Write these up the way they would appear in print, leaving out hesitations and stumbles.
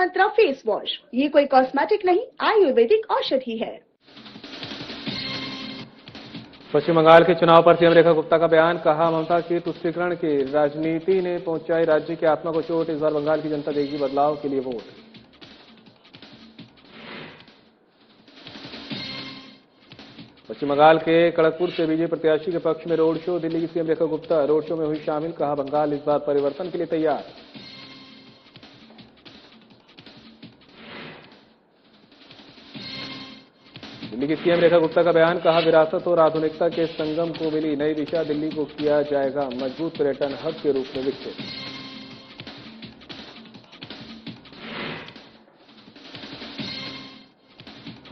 मंत्रा face wash, ये कोई cosmetic नहीं, आयुर्वेदिक औषधि है। पश्चिम बंगाल के चुनाव पर सीएम रेखा गुप्ता का बयान, कहा ममता की तुष्टीकरण की राजनीति ने पहुंचाई राज्य की आत्मा को चोट, इस बार बंगाल की जनता देगी बदलाव के लिए वोट। पश्चिम बंगाल के खड़गपुर से बीजेपी प्रत्याशी के पक्ष में रोड शो, दिल्ली की CM Rekha Gupta road show में हुई शामिल, कहा बंगाल इस बार परिवर्तन के लिए तैयार। दिल्ली की सीएम रेखा गुप्ता का बयान, कहा विरासत और आधुनिकता के संगम को मिली नई दिशा, दिल्ली को किया जाएगा मजबूत पर्यटन हब के रूप में विकसित।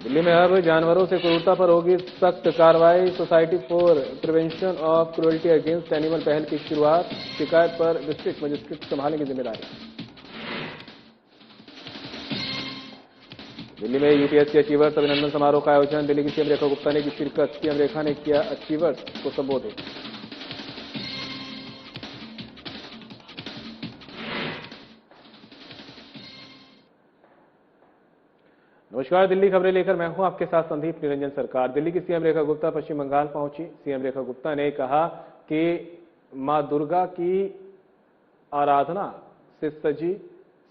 दिल्ली में अब जानवरों से क्रूरता पर होगी सख्त कार्रवाई, society for prevention of cruelty against animal पहल की शुरुआत, शिकायत पर डिस्ट्रिक्ट मजिस्ट्रेट संभालेंगे जिम्मेदारी। दिल्ली में यूपीएससी अचीवर्स अभिनंदन समारोह का आयोजन, दिल्ली की सीएम रेखा गुप्ता ने की शिरकत, सीएम रेखा ने किया अचीवर्स को संबोधित। नमस्कार, दिल्ली खबरें लेकर मैं हूं आपके साथ संदीप निरंजन सरकार। दिल्ली की सीएम रेखा गुप्ता पश्चिम बंगाल पहुंची। सीएम रेखा गुप्ता ने कहा कि मां दुर्गा की आराधना से सजी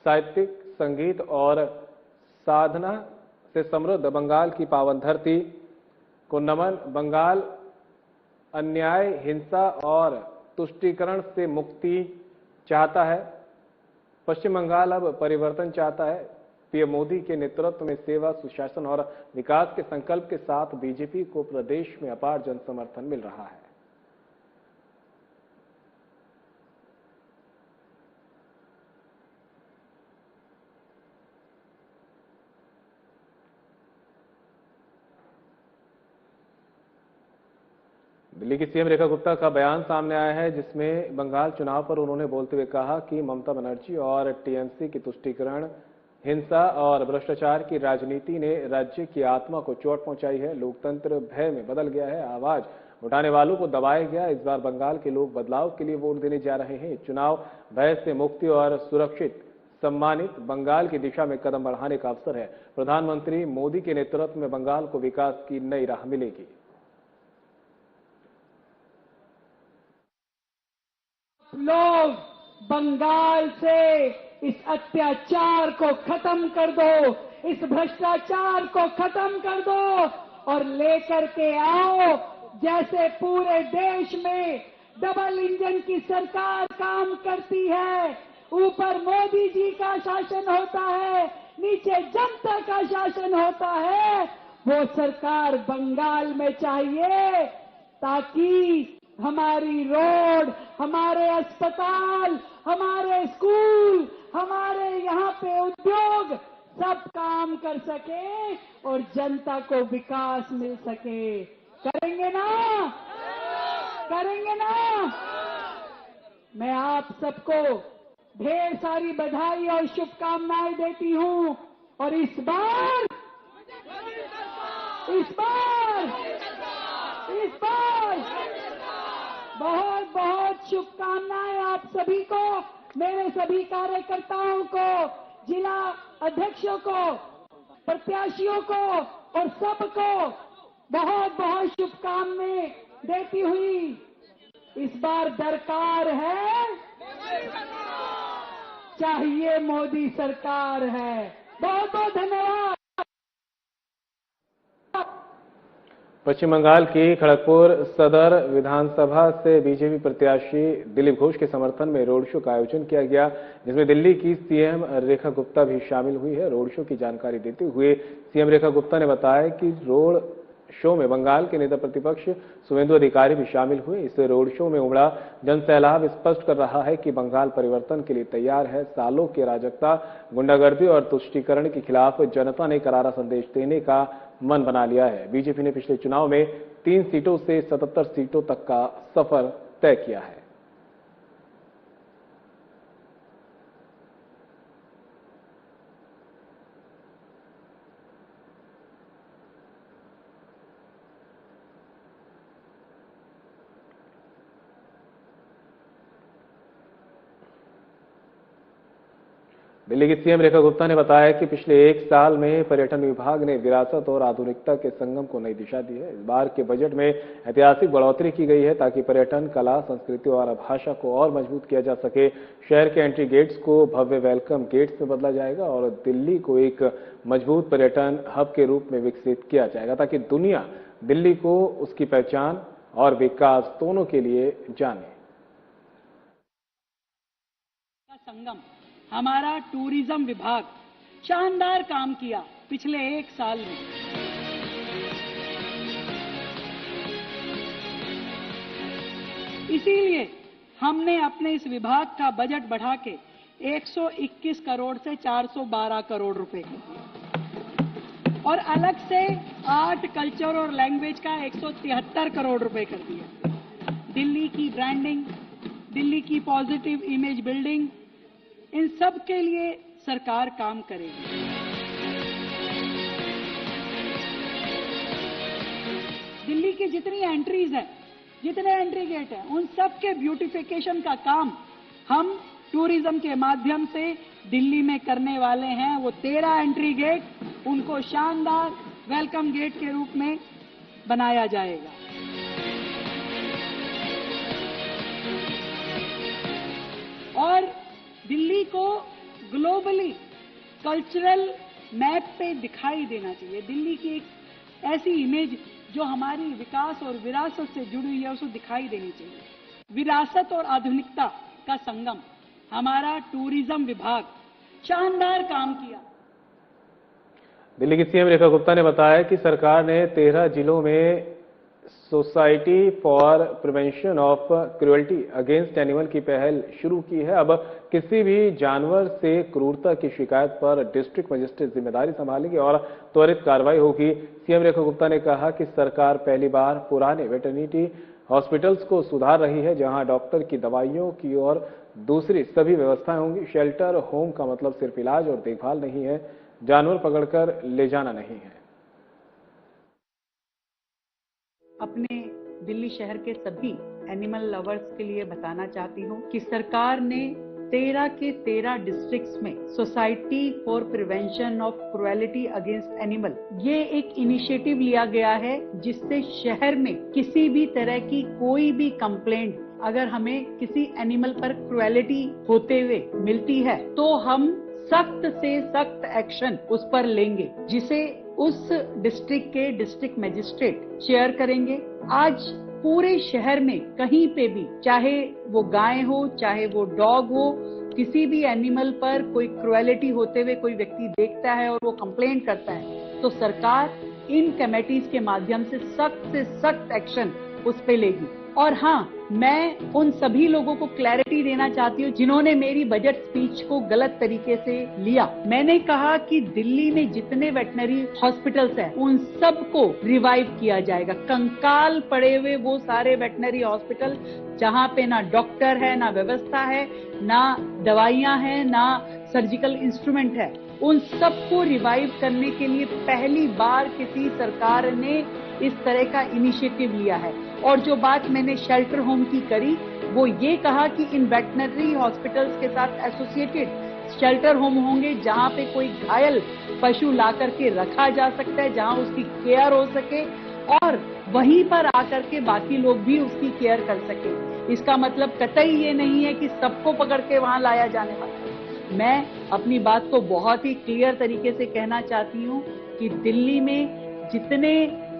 साहित्यिक, संगीत और साधना से समृद्ध बंगाल की पावन धरती को नमन। बंगाल अन्याय, हिंसा और तुष्टीकरण से मुक्ति चाहता है। पश्चिम बंगाल अब परिवर्तन चाहता है। पीएम मोदी के नेतृत्व में सेवा, सुशासन और विकास के संकल्प के साथ बीजेपी को प्रदेश में अपार जन समर्थन मिल रहा है। दिल्ली की सीएम रेखा गुप्ता का बयान सामने आया है, जिसमें बंगाल चुनाव पर उन्होंने बोलते हुए कहा कि ममता बनर्जी और टीएमसी की तुष्टीकरण, हिंसा और भ्रष्टाचार की राजनीति ने राज्य की आत्मा को चोट पहुंचाई है। लोकतंत्र भय में बदल गया है, आवाज उठाने वालों को दबाया गया। इस बार बंगाल के लोग बदलाव के लिए वोट देने जा रहे हैं। चुनाव भय से मुक्ति और सुरक्षित सम्मानित बंगाल की दिशा में कदम बढ़ाने का अवसर है। प्रधानमंत्री मोदी के नेतृत्व में बंगाल को विकास की नई राह मिलेगी। लोग बंगाल से इस अत्याचार को खत्म कर दो, इस भ्रष्टाचार को खत्म कर दो और लेकर के आओ, जैसे पूरे देश में डबल इंजन की सरकार काम करती है। ऊपर मोदी जी का शासन होता है, नीचे जनता का शासन होता है। वो सरकार बंगाल में चाहिए, ताकि हमारी रोड, हमारे अस्पताल, हमारे स्कूल, हमारे यहाँ पे उद्योग सब काम कर सके और जनता को विकास मिल सके। करेंगे ना? करेंगे ना? मैं आप सबको ढेर सारी बधाई और शुभकामनाएं देती हूँ और इस बार बहुत बहुत शुभकामनाएं आप सभी को, मेरे सभी कार्यकर्ताओं को, जिला अध्यक्षों को, प्रत्याशियों को और सबको बहुत बहुत शुभकामनाएं देती हुई इस बार दरकार है, चाहिए मोदी सरकार है। बहुत बहुत धन्यवाद। पश्चिम बंगाल की खड़गपुर सदर विधानसभा से बीजेपी प्रत्याशी दिलीप घोष के समर्थन में रोड शो का आयोजन किया गया, जिसमें दिल्ली की सीएम रेखा गुप्ता भी शामिल हुई है। रोड शो की जानकारी देते हुए सीएम रेखा गुप्ता ने बताया कि रोड शो में बंगाल के नेता प्रतिपक्ष शुवेंदु अधिकारी भी शामिल हुए। इस रोड शो में उमड़ा जनसैलाब स्पष्ट कर रहा है कि बंगाल परिवर्तन के लिए तैयार है। सालों की अराजकता, गुंडागर्दी और तुष्टीकरण के खिलाफ जनता ने करारा संदेश देने का मन बना लिया है। बीजेपी ने पिछले चुनाव में 3 सीटों से 77 सीटों तक का सफर तय किया है। दिल्ली की सीएम रेखा गुप्ता ने बताया कि पिछले 1 साल में पर्यटन विभाग ने विरासत और आधुनिकता के संगम को नई दिशा दी है। इस बार के बजट में ऐतिहासिक बढ़ोतरी की गई है ताकि पर्यटन, कला, संस्कृति और भाषा को और मजबूत किया जा सके। शहर के एंट्री गेट्स को भव्य वेलकम गेट्स में बदला जाएगा और दिल्ली को एक मजबूत पर्यटन हब के रूप में विकसित किया जाएगा ताकि दुनिया दिल्ली को उसकी पहचान और विकास दोनों के लिए जाने। संगम, हमारा टूरिज्म विभाग शानदार काम किया पिछले 1 साल में। इसीलिए हमने अपने इस विभाग का बजट बढ़ा के 121 करोड़ से 412 करोड़ रुपए कर दिया और अलग से आर्ट, कल्चर और लैंग्वेज का 173 करोड़ रुपए कर दिया। दिल्ली की ब्रांडिंग, दिल्ली की पॉजिटिव इमेज बिल्डिंग, इन सब के लिए सरकार काम करेगी। दिल्ली की जितनी एंट्रीज हैं, जितने एंट्री गेट हैं, उन सब के ब्यूटिफिकेशन का काम हम टूरिज्म के माध्यम से दिल्ली में करने वाले हैं। वो 13 एंट्री गेट, उनको शानदार वेलकम गेट के रूप में बनाया जाएगा। और दिल्ली को ग्लोबली कल्चरल मैप पे दिखाई देना चाहिए। दिल्ली की एक ऐसी इमेज जो हमारी विकास और विरासत से जुड़ी हुई है, उसको दिखाई देनी चाहिए। विरासत और आधुनिकता का संगम, हमारा टूरिज्म विभाग शानदार काम किया। दिल्ली की सीएम रेखा गुप्ता ने बताया कि सरकार ने 13 जिलों में society for prevention of cruelty against animal की पहल शुरू की है। अब किसी भी जानवर से क्रूरता की शिकायत पर डिस्ट्रिक्ट मजिस्ट्रेट जिम्मेदारी संभालेंगे और त्वरित कार्रवाई होगी। सीएम रेखा गुप्ता ने कहा कि सरकार पहली बार पुराने वेटरनिटी हॉस्पिटल्स को सुधार रही है, जहां डॉक्टर की दवाइयों की और दूसरी सभी व्यवस्थाएं होंगी। शेल्टर होम का मतलब सिर्फ इलाज और देखभाल नहीं है, जानवर पकड़कर ले जाना नहीं है। अपने दिल्ली शहर के सभी एनिमल लवर्स के लिए बताना चाहती हूँ कि सरकार ने 13 के 13 डिस्ट्रिक्ट्स में society for prevention of cruelty against animal, ये एक इनिशिएटिव लिया गया है जिससे शहर में किसी भी तरह की कोई भी कंप्लेंट अगर हमें किसी एनिमल पर क्रुएलिटी होते हुए मिलती है तो हम सख्त से सख्त एक्शन उस पर लेंगे, जिसे उस डिस्ट्रिक्ट के डिस्ट्रिक्ट मजिस्ट्रेट शेयर करेंगे। आज पूरे शहर में कहीं पे भी, चाहे वो गाय हो, चाहे वो डॉग हो, किसी भी एनिमल पर कोई क्रुएलिटी होते हुए कोई व्यक्ति देखता है और वो कंप्लेंट करता है तो सरकार इन कमेटीज के माध्यम से सख्त एक्शन उस पे लेगी। और हाँ, मैं उन सभी लोगों को क्लैरिटी देना चाहती हूँ जिन्होंने मेरी बजट स्पीच को गलत तरीके से लिया। मैंने कहा कि दिल्ली में जितने वेटनरी हॉस्पिटल्स हैं उन सबको रिवाइव किया जाएगा। कंकाल पड़े हुए वो सारे वेटनरी हॉस्पिटल जहाँ पे ना डॉक्टर है, ना व्यवस्था है, ना दवाइयाँ हैं, ना सर्जिकल इंस्ट्रूमेंट है, उन सबको रिवाइव करने के लिए पहली बार किसी सरकार ने इस तरह का इनिशिएटिव लिया है। और जो बात मैंने शेल्टर होम की करी, वो ये कहा कि इन वेटनरी हॉस्पिटल्स के साथ एसोसिएटेड शेल्टर होम होंगे जहां पे कोई घायल पशु ला करके रखा जा सकता है, जहां उसकी केयर हो सके और वहीं पर आकर के बाकी लोग भी उसकी केयर कर सके। इसका मतलब कतई ये नहीं है कि सबको पकड़ के वहां लाया जाने वाला है। मैं अपनी बात को बहुत ही क्लियर तरीके से कहना चाहती हूँ कि दिल्ली में जितने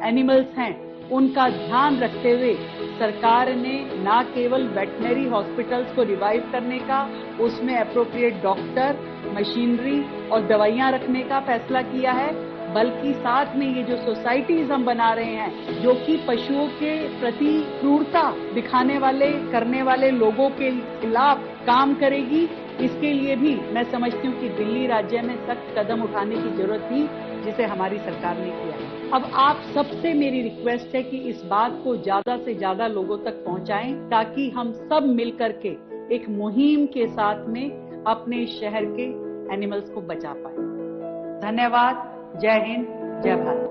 एनिमल्स हैं उनका ध्यान रखते हुए सरकार ने न केवल वेटनरी हॉस्पिटल्स को रिवाइव करने का, उसमें एप्रोप्रिएट डॉक्टर, मशीनरी और दवाइयां रखने का फैसला किया है, बल्कि साथ में ये जो सोसाइटीज हम बना रहे हैं जो कि पशुओं के प्रति क्रूरता दिखाने वाले, करने वाले लोगों के खिलाफ काम करेगी, इसके लिए भी मैं समझती हूँ कि दिल्ली राज्य में सख्त कदम उठाने की जरूरत थी, जिसे हमारी सरकार ने किया है। अब आप सबसे मेरी रिक्वेस्ट है कि इस बात को ज्यादा से ज्यादा लोगों तक पहुंचाएं ताकि हम सब मिलकर के एक मुहिम के साथ में अपने शहर के एनिमल्स को बचा पाए। धन्यवाद। जय हिंद, जय भारत।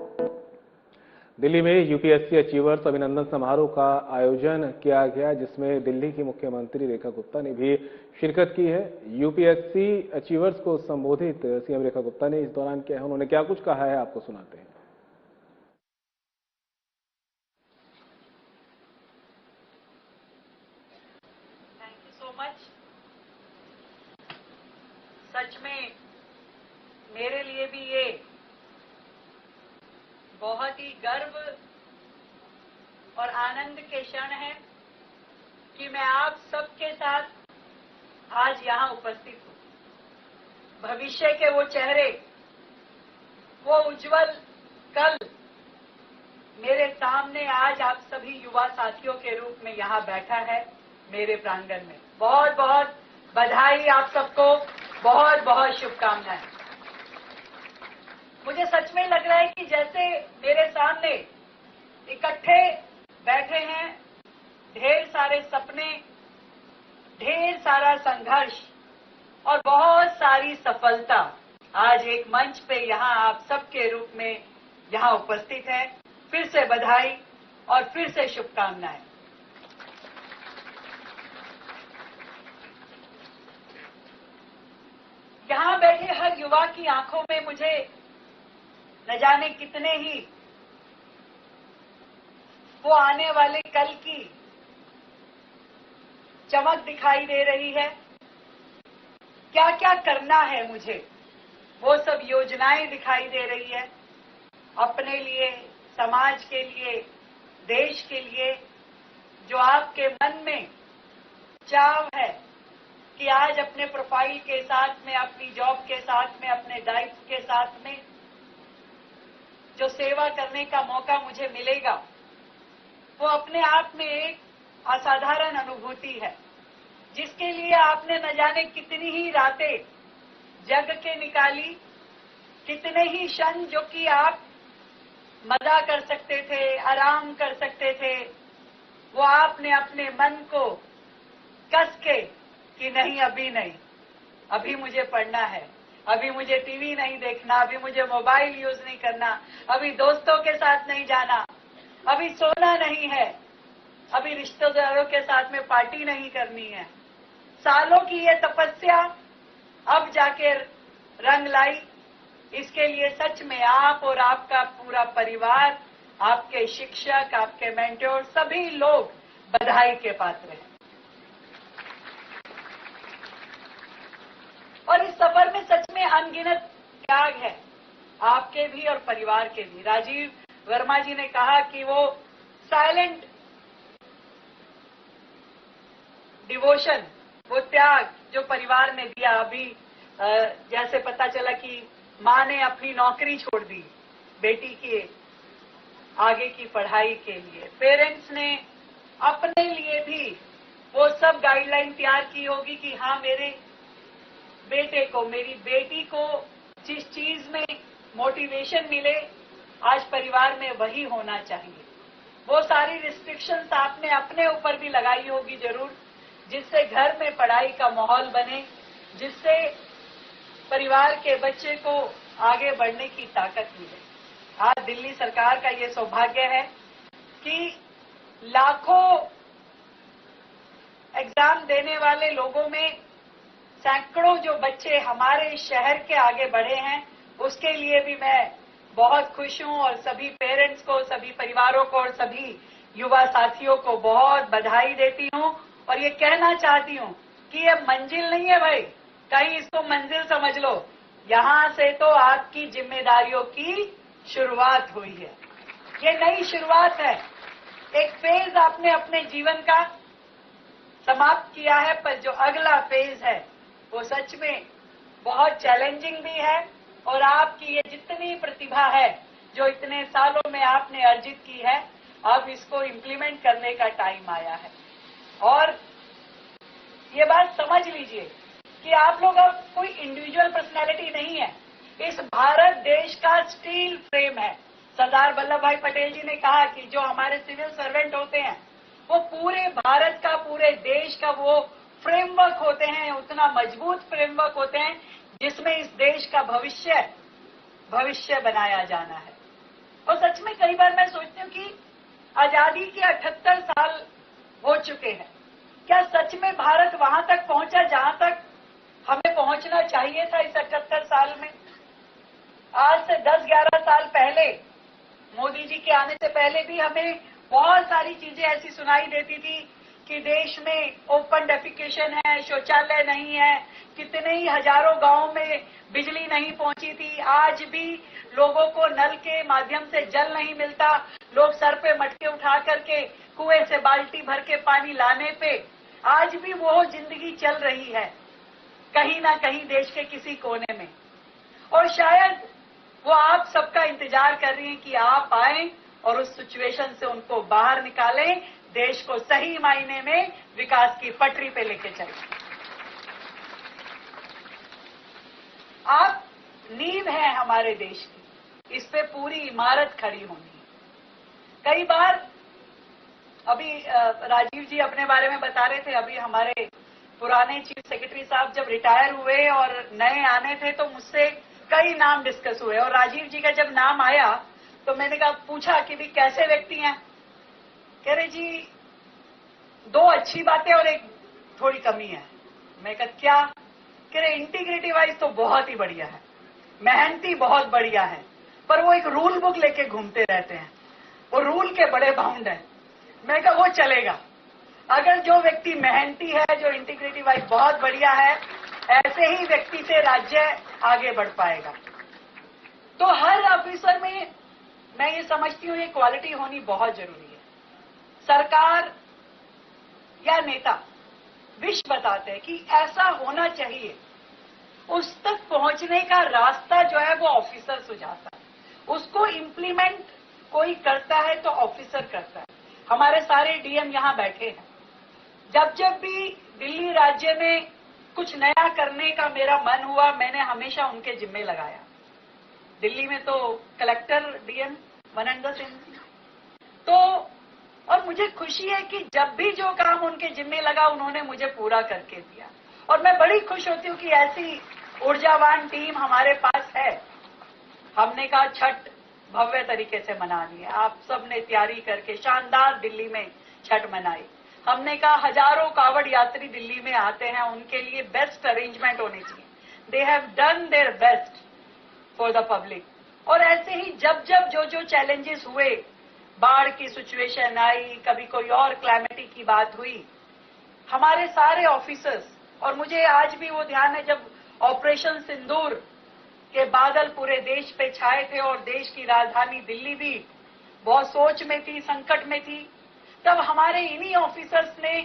दिल्ली में यूपीएससी अचीवर्स अभिनंदन समारोह का आयोजन किया गया, जिसमें दिल्ली की मुख्यमंत्री रेखा गुप्ता ने भी शिरकत की है। यूपीएससी अचीवर्स को संबोधित सीएम रेखा गुप्ता ने इस दौरान किया है। उन्होंने क्या कुछ कहा है, आपको सुनाते हैं। Thank you so much. सच में मेरे लिए भी ये बहुत ही गर्व और आनंद के क्षण है कि मैं आप सबके साथ आज यहां उपस्थित हूं। भविष्य के वो चेहरे, वो उज्जवल कल मेरे सामने आज आप सभी युवा साथियों के रूप में यहां बैठा है मेरे प्रांगण में। बहुत बहुत बधाई आप सबको, बहुत बहुत शुभकामनाएं। मुझे सच में लग रहा है कि जैसे मेरे सामने इकट्ठे बैठे हैं ढेर सारे सपने, ढेर सारा संघर्ष और बहुत सारी सफलता आज एक मंच पे यहां आप सबके रूप में यहां उपस्थित है। फिर से बधाई और फिर से शुभकामनाएं। यहां बैठे हर युवा की आंखों में मुझे न जाने कितने ही वो आने वाले कल की चमक दिखाई दे रही है। क्या क्या करना है मुझे, वो सब योजनाएं दिखाई दे रही है। अपने लिए, समाज के लिए, देश के लिए जो आपके मन में चाव है कि आज अपने प्रोफाइल के साथ में, अपनी जॉब के साथ में, अपने दायित्व के साथ में जो सेवा करने का मौका मुझे मिलेगा, वो अपने आप में एक असाधारण अनुभूति है, जिसके लिए आपने न जाने कितनी ही रातें जग के निकाली, कितने ही क्षण जो कि आप मजा कर सकते थे, आराम कर सकते थे, वो आपने अपने मन को कस के कि नहीं, अभी नहीं, अभी मुझे पढ़ना है, अभी मुझे टीवी नहीं देखना, अभी मुझे मोबाइल यूज नहीं करना, अभी दोस्तों के साथ नहीं जाना, अभी सोना नहीं है, अभी रिश्तेदारों के साथ में पार्टी नहीं करनी है। सालों की ये तपस्या अब जाके रंग लाई। इसके लिए सच में आप और आपका पूरा परिवार, आपके शिक्षक, आपके मेंटोर, सभी लोग बधाई के पात्र हैं। और इस सफर में सच में अनगिनत त्याग है, आपके भी और परिवार के भी। राजीव वर्मा जी ने कहा कि वो साइलेंट डिवोशन, वो त्याग जो परिवार ने दिया। अभी जैसे पता चला कि मां ने अपनी नौकरी छोड़ दी बेटी के आगे की पढ़ाई के लिए, पेरेंट्स ने अपने लिए भी वो सब गाइडलाइन तैयार की होगी कि हाँ, मेरे बेटे को, मेरी बेटी को जिस चीज में मोटिवेशन मिले, आज परिवार में वही होना चाहिए। वो सारी रिस्ट्रिक्शंस आपने अपने ऊपर भी लगाई होगी जरूर, जिससे घर में पढ़ाई का माहौल बने, जिससे परिवार के बच्चे को आगे बढ़ने की ताकत मिले। आज दिल्ली सरकार का ये सौभाग्य है कि लाखों एग्जाम देने वाले लोगों में सैकड़ों जो बच्चे हमारे शहर के आगे बढ़े हैं, उसके लिए भी मैं बहुत खुश हूं और सभी पेरेंट्स को, सभी परिवारों को और सभी युवा साथियों को बहुत बधाई देती हूं। और ये कहना चाहती हूं कि ये मंजिल नहीं है भाई, कहीं इसको मंजिल समझ लो। यहां से तो आपकी जिम्मेदारियों की शुरुआत हुई है, ये नई शुरुआत है। एक फेज आपने अपने जीवन का समाप्त किया है, पर जो अगला फेज है वो सच में बहुत चैलेंजिंग भी है। और आपकी ये जितनी प्रतिभा है जो इतने सालों में आपने अर्जित की है, अब इसको इम्प्लीमेंट करने का टाइम आया है। और ये बात समझ लीजिए कि आप लोग अब कोई इंडिविजुअल पर्सनैलिटी नहीं है, इस भारत देश का स्टील फ्रेम है। सरदार वल्लभ भाई पटेल जी ने कहा कि जो हमारे सिविल सर्वेंट होते हैं वो पूरे भारत का, पूरे देश का वो फ्रेमवर्क होते हैं, उतना मजबूत फ्रेमवर्क होते हैं जिसमें इस देश का भविष्य बनाया जाना है। और सच में कई बार मैं सोचती हूँ कि आजादी के 78 साल हो चुके हैं, क्या सच में भारत वहां तक पहुंचा जहां तक हमें पहुंचना चाहिए था इस 78 साल में? आज से 10-11 साल पहले, मोदी जी के आने से पहले भी हमें बहुत सारी चीजें ऐसी सुनाई देती थी कि देश में ओपन डेफिकेशन है, शौचालय नहीं है, कितने ही हजारों गांवों में बिजली नहीं पहुंची थी। आज भी लोगों को नल के माध्यम से जल नहीं मिलता, लोग सर पे मटके उठा करके कुएं से बाल्टी भर के पानी लाने पे आज भी वो जिंदगी चल रही है कहीं ना कहीं देश के किसी कोने में। और शायद वो आप सबका इंतजार कर रही हैं कि आप आए और उस सिचुएशन से उनको बाहर निकालें, देश को सही मायने में विकास की पटरी पे लेके चलें। आप नींव है हमारे देश की, इस पे पूरी इमारत खड़ी होनी है। कई बार अभी राजीव जी अपने बारे में बता रहे थे, अभी हमारे पुराने चीफ सेक्रेटरी साहब जब रिटायर हुए और नए आने थे तो मुझसे कई नाम डिस्कस हुए, और राजीव जी का जब नाम आया तो मैंने कहा, पूछा कि भी कैसे व्यक्ति हैं? कह रहे जी 2 अच्छी बातें और 1 थोड़ी कमी है। मैं कहा क्या? कह रहे इंटीग्रिटी वाइज तो बहुत ही बढ़िया है, मेहनती बहुत बढ़िया है, पर वो एक रूल बुक लेके घूमते रहते हैं, वो रूल के बड़े बाउंड है। मैं कहा वो चलेगा, अगर जो व्यक्ति मेहनती है, जो इंटीग्रिटी वाइज बहुत बढ़िया है, ऐसे ही व्यक्ति से राज्य आगे बढ़ पाएगा। तो हर ऑफिसर में मैं ये समझती हूँ ये क्वालिटी होनी बहुत जरूरी है। सरकार या नेता विश बताते हैं कि ऐसा होना चाहिए, उस तक पहुंचने का रास्ता जो है वो ऑफिसर सुझाता है, उसको इम्प्लीमेंट कोई करता है तो ऑफिसर करता है। हमारे सारे डीएम यहां बैठे हैं, जब भी दिल्ली राज्य में कुछ नया करने का मेरा मन हुआ, मैंने हमेशा उनके जिम्मे लगाया। दिल्ली में तो कलेक्टर डीएम वनेंद्र सिंह, तो और मुझे खुशी है कि जब भी जो काम उनके जिम्मे लगा उन्होंने मुझे पूरा करके दिया, और मैं बड़ी खुश होती हूँ कि ऐसी ऊर्जावान टीम हमारे पास है। हमने कहा छठ भव्य तरीके से मनानी है, आप सब ने तैयारी करके शानदार दिल्ली में छठ मनाई। हमने कहा हजारों कावड़ यात्री दिल्ली में आते हैं, उनके लिए बेस्ट अरेंजमेंट होनी चाहिए। They have done their best for the public. और ऐसे ही जब जो चैलेंजेस हुए, बाढ़ की सिचुएशन आई, कभी कोई और क्लाइमेटी की बात हुई, हमारे सारे ऑफिसर्स, और मुझे आज भी वो ध्यान है जब ऑपरेशन सिंदूर के बादल पूरे देश पे छाए थे और देश की राजधानी दिल्ली भी बहुत सोच में थी, संकट में थी, तब हमारे इन्हीं ऑफिसर्स ने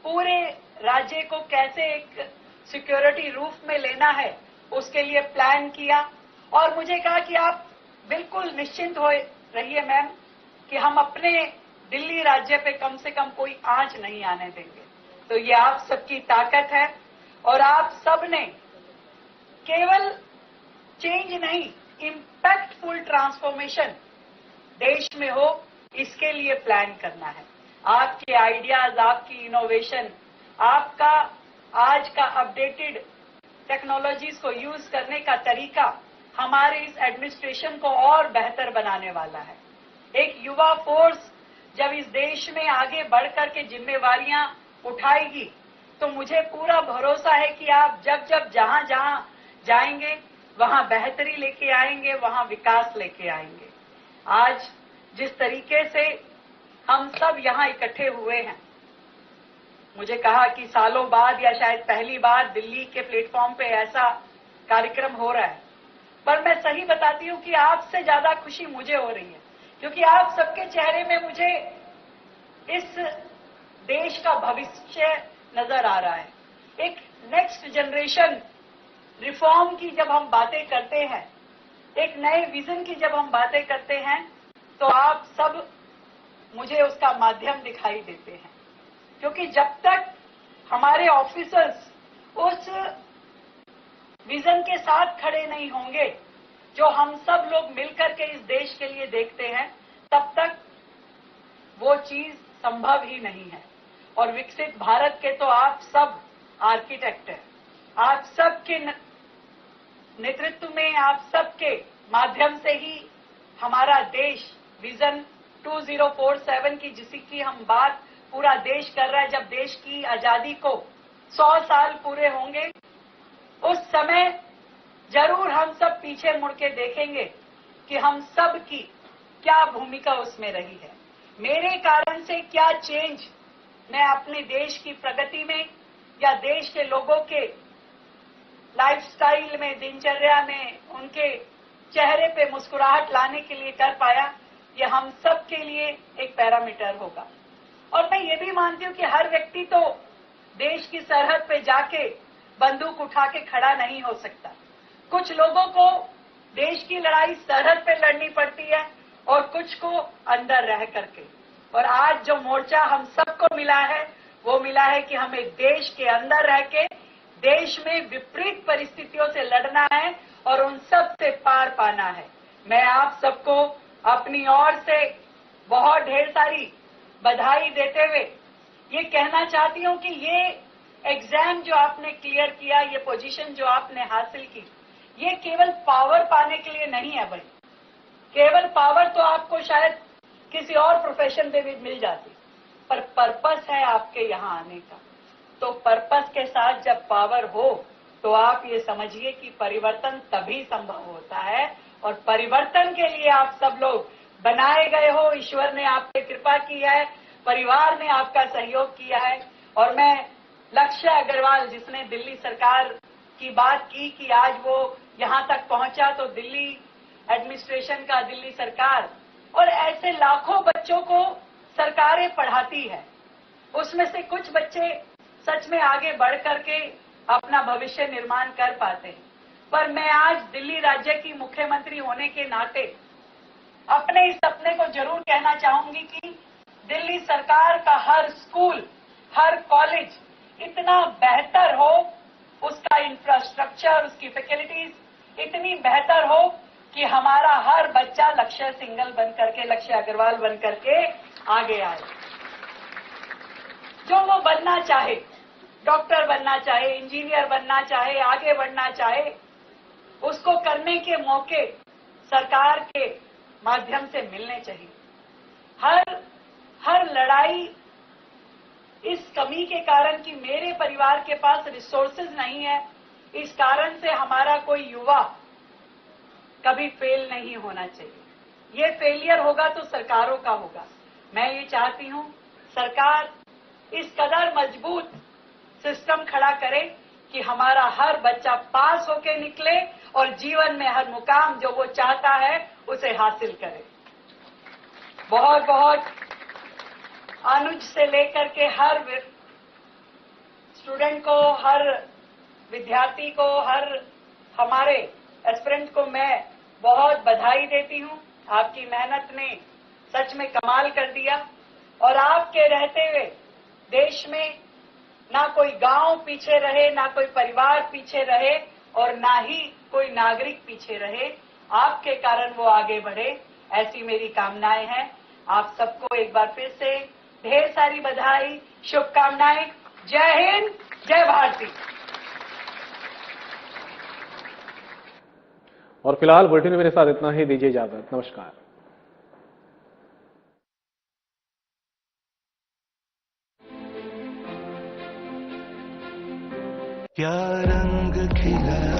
पूरे राज्य को कैसे एक सिक्योरिटी रूफ में लेना है उसके लिए प्लान किया। और मुझे कहा कि आप बिल्कुल निश्चिंत हो रहिए मैम कि हम अपने दिल्ली राज्य पे कम से कम कोई आंच नहीं आने देंगे। तो ये आप सबकी ताकत है, और आप सब ने केवल चेंज नहीं, इम्पैक्टफुल ट्रांसफॉर्मेशन देश में हो, इसके लिए प्लान करना है। आपके आइडियाज, आपकी इनोवेशन, आपका आज का अपडेटेड टेक्नोलॉजीज को यूज करने का तरीका हमारे इस एडमिनिस्ट्रेशन को और बेहतर बनाने वाला है। एक युवा फोर्स जब इस देश में आगे बढ़कर के जिम्मेवारियां उठाएगी तो मुझे पूरा भरोसा है कि आप जब जहां जाएंगे वहां बेहतरी लेके आएंगे, वहां विकास लेके आएंगे। आज जिस तरीके से हम सब यहां इकट्ठे हुए हैं, मुझे कहा कि सालों बाद या शायद पहली बार दिल्ली के प्लेटफॉर्म पे ऐसा कार्यक्रम हो रहा है, पर मैं सही बताती हूं कि आपसे ज्यादा खुशी मुझे हो रही है, क्योंकि आप सबके चेहरे में मुझे इस देश का भविष्य नजर आ रहा है। एक नेक्स्ट जनरेशन रिफॉर्म की जब हम बातें करते हैं, एक नए विजन की जब हम बातें करते हैं, तो आप सब मुझे उसका माध्यम दिखाई देते हैं। क्योंकि जब तक हमारे ऑफिसर्स उस विजन के साथ खड़े नहीं होंगे जो हम सब लोग मिलकर के इस देश के लिए देखते हैं, तब तक वो चीज संभव ही नहीं है। और विकसित भारत के तो आप सब आर्किटेक्ट हैं। आप सबके नेतृत्व में, आप सबके माध्यम से ही हमारा देश विजन 2047 की जिसकी हम बात पूरा देश कर रहा है, जब देश की आजादी को 100 साल पूरे होंगे, उस समय जरूर हम सब पीछे मुड़ के देखेंगे कि हम सब की क्या भूमिका उसमें रही है, मेरे कारण से क्या चेंज मैं अपने देश की प्रगति में या देश के लोगों के लाइफस्टाइल में, दिनचर्या में, उनके चेहरे पे मुस्कुराहट लाने के लिए कर पाया, ये हम सब के लिए एक पैरामीटर होगा। और मैं ये भी मानती हूँ कि हर व्यक्ति तो देश की सरहद पे जाके बंदूक उठा के खड़ा नहीं हो सकता। कुछ लोगों को देश की लड़ाई सरहद पे लड़नी पड़ती है और कुछ को अंदर रह करके। और आज जो मोर्चा हम सबको मिला है वो मिला है कि हमें देश के अंदर रह के देश में विपरीत परिस्थितियों से लड़ना है और उन सब से पार पाना है। मैं आप सबको अपनी ओर से बहुत ढेर सारी बधाई देते हुए ये कहना चाहती हूं कि ये एग्जाम जो आपने क्लियर किया, ये पोजीशन जो आपने हासिल की, ये केवल पावर पाने के लिए नहीं है भाई। केवल पावर तो आपको शायद किसी और प्रोफेशन में भी मिल जाती, पर पर्पस है आपके यहाँ आने का। तो पर्पस के साथ जब पावर हो तो आप ये समझिए कि परिवर्तन तभी संभव होता है। और परिवर्तन के लिए आप सब लोग बनाए गए हो, ईश्वर ने आप पे कृपा की है, परिवार ने आपका सहयोग किया है। और मैं लक्ष्य अग्रवाल जिसने दिल्ली सरकार की बात की कि आज वो यहाँ तक पहुंचा, तो दिल्ली एडमिनिस्ट्रेशन का, दिल्ली सरकार और ऐसे लाखों बच्चों को सरकारें पढ़ाती है, उसमें से कुछ बच्चे सच में आगे बढ़ करके अपना भविष्य निर्माण कर पाते हैं। पर मैं आज दिल्ली राज्य की मुख्यमंत्री होने के नाते अपने इस सपने को जरूर कहना चाहूंगी कि दिल्ली सरकार का हर स्कूल, हर कॉलेज इतना बेहतर हो, उसका इंफ्रास्ट्रक्चर, उसकी फैसिलिटीज इतनी बेहतर हो कि हमारा हर बच्चा लक्ष्य सिंगल बन करके, लक्ष्य अग्रवाल बन करके आगे आए। जो वो बनना चाहे, डॉक्टर बनना चाहे, इंजीनियर बनना चाहे, आगे बढ़ना चाहे, उसको करने के मौके सरकार के माध्यम से मिलने चाहिए। हर लड़ाई इस कमी के कारण कि मेरे परिवार के पास रिसोर्सेज नहीं है, इस कारण से हमारा कोई युवा कभी फेल नहीं होना चाहिए। ये फेलियर होगा तो सरकारों का होगा। मैं ये चाहती हूं सरकार इस कदर मजबूत सिस्टम खड़ा करे कि हमारा हर बच्चा पास होके निकले और जीवन में हर मुकाम जो वो चाहता है उसे हासिल करे। बहुत बहुत अनुज से लेकर के हर स्टूडेंट को, हर विद्यार्थी को, हर हमारे एस्पिरेंट को मैं बहुत बधाई देती हूं। आपकी मेहनत ने सच में कमाल कर दिया और आपके रहते हुए देश में ना कोई गांव पीछे रहे, ना कोई परिवार पीछे रहे और ना ही कोई नागरिक पीछे रहे। आपके कारण वो आगे बढ़े, ऐसी मेरी कामनाएं हैं। आप सबको एक बार फिर से ढेर सारी बधाई, शुभकामनाएं। जय हिंद, जय भारती। और फिलहाल बुलेटिन में मेरे साथ इतना ही। दीजिए इजाजत। नमस्कार। क्या रंग खिला